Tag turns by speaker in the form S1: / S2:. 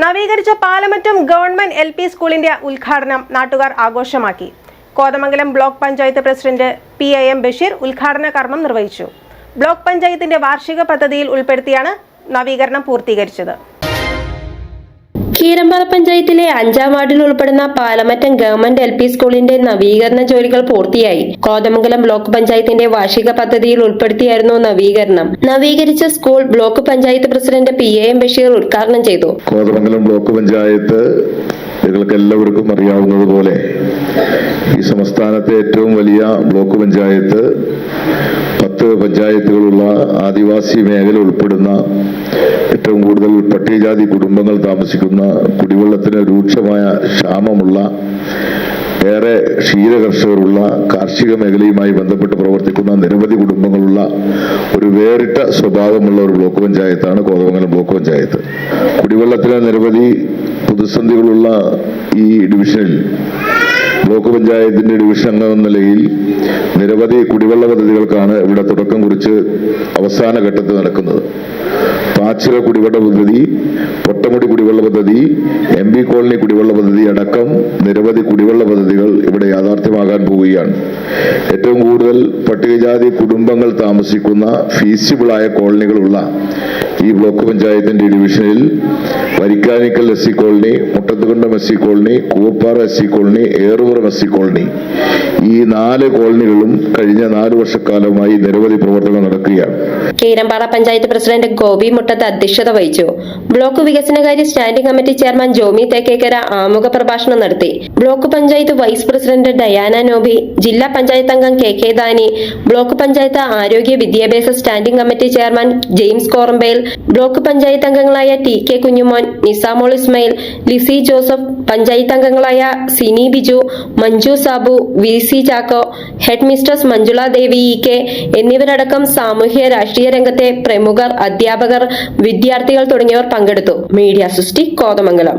S1: നവീകരിച്ച Palamattam government LP സ്കൂളിന്റെ ഉദ്ഘാടനം നാട്ടുകാർ ആഘോഷമാക്കി. Kothamangalam block panchayat president PIM Basheer ഉദ്ഘാടന കർമ്മം നിർവഹിച്ചു. ബ്ലോക്ക് പഞ്ചായത്തിന്റെ വാർഷിക പദ്ധതിയിൽ ഉൾപ്പെടുത്തിയാണ് നവീകരണം പൂർത്തീകരിച്ചത്.
S2: കീരമ്പാറ പഞ്ചായത്തിലെ 5-ാം വാർഡിൽ ഉൾപ്പെടുന്ന പാലമറ്റം ഗവൺമെന്റ് LP സ്കൂളിന്റെ നവീകരണ ജോലികൾ പൂർത്തിയായി. കോതമംഗലം ബ്ലോക്ക് പഞ്ചായത്തിന്റെ വാർഷിക പദ്ധതിയിൽ ഉൾപ്പെടുത്തിയായിരുന്നു നവീകരണം. നവീകരിച്ച school block panchayat president PIM Basheer ഉദ്ഘാടനം ചെയ്തു.
S3: കോതമംഗലം ബ്ലോക്ക് പഞ്ചായത്ത് നിങ്ങൾക്ക് എല്ലാവർക്കും അറിയാവുന്നതുപോലെ ഈ സംസ്ഥാനത്തെ ഏറ്റവും വലിയ ബ്ലോക്ക് പഞ്ചായത്ത്, 10 പഞ്ചായത്തുകളുള്ള ആദിവാസി മേഖല ഉൾപ്പെടുന്ന ഏറ്റവും കൂടുതൽ പട്ടികജാതി കുടുംബങ്ങൾ താമസിക്കുന്ന, കുടിവെള്ളത്തിന് രൂക്ഷമായ ക്ഷാമമുള്ള, ഏറെ ക്ഷീരകർഷകരുള്ള, കാർഷിക മേഖലയുമായി ബന്ധപ്പെട്ട് പ്രവർത്തിക്കുന്ന നിരവധി കുടുംബങ്ങളുള്ള ഒരു വേറിട്ട സ്വഭാവമുള്ള ഒരു ബ്ലോക്ക് പഞ്ചായത്താണ് കോതമംഗലം ബ്ലോക്ക് പഞ്ചായത്ത്. കുടിവെള്ളത്തിന് നിരവധി പ്രതിസന്ധികളുള്ള ഈ ഡിവിഷനിൽ ബ്ലോക്ക് പഞ്ചായത്തിന്റെ ഡിവിഷൻ അംഗം എന്ന നിലയിൽ നിരവധി കുടിവെള്ള പദ്ധതികൾക്കാണ് ഇവിടെ തുടക്കം കുറിച്ച് അവസാന ഘട്ടത്തിൽ നടക്കുന്നത്. പാച്ചിറ കുടിവെള്ള പദ്ധതി, പൊട്ടമുടി കുടിവെള്ള പദ്ധതി, MB കോളനി കുടിവെള്ള പദ്ധതി അടക്കം നിരവധി കുടിവെള്ള പദ്ധതികൾ ഇവിടെ യാഥാർത്ഥ്യമാകാൻ പോവുകയാണ്. ഏറ്റവും കൂടുതൽ പട്ടികജാതി കുടുംബങ്ങൾ താമസിക്കുന്ന ഫീസിബിളായ കോളനികളുള്ള ഈ ബ്ലോക്ക് പഞ്ചായത്തിന്റെ ഡിവിഷനിൽ Varikkanikkal SC colony, Muttathukandam SC colony, Kooppara SC colony, Erupuram SC colony, ഈ 4 കോളനികളും കഴിഞ്ഞ 4 വർഷക്കാലമായി നിരവധി പ്രവർത്തനങ്ങൾ നടക്കുകയാണ്.
S2: കീരമ്പാറ പഞ്ചായത്ത് പ്രസിഡന്റ് ഗോപി മുട്ടത്ത് അധ്യക്ഷത വഹിച്ചു. ബ്ലോക്ക് വികസനകാര്യ standing committee chairman Jomi Thekkekkara ആമുഖ പ്രഭാഷണം നടത്തി. Block panchayat vice president Diana Nobi, ജില്ലാ പഞ്ചായത്ത് അംഗം KK ദാനി, ബ്ലോക്ക് പഞ്ചായത്ത് ആരോഗ്യ വിദ്യാഭ്യാസ standing committee chairman James Korambel, block panchayat അംഗങ്ങളായ TK കുഞ്ഞുമോൻ, നിസാമോൾ ഇസ്മായിൽ, ലിസി ജോസഫ്, പഞ്ചായത്ത് അംഗങ്ങളായ Sini Biju, Manju Sabu, VC Chacko, headmistress Manjula Devi EK എന്നിവരടക്കം സാമൂഹ്യ രാഷ്ട്രീയ രംഗത്തെ പ്രമുഖർ, അധ്യാപകർ, വിദ്യാർത്ഥികൾ തുടങ്ങിയവർ പങ്കെടുത്തു. മീഡിയ സൃഷ്ടി, കോതമംഗലം.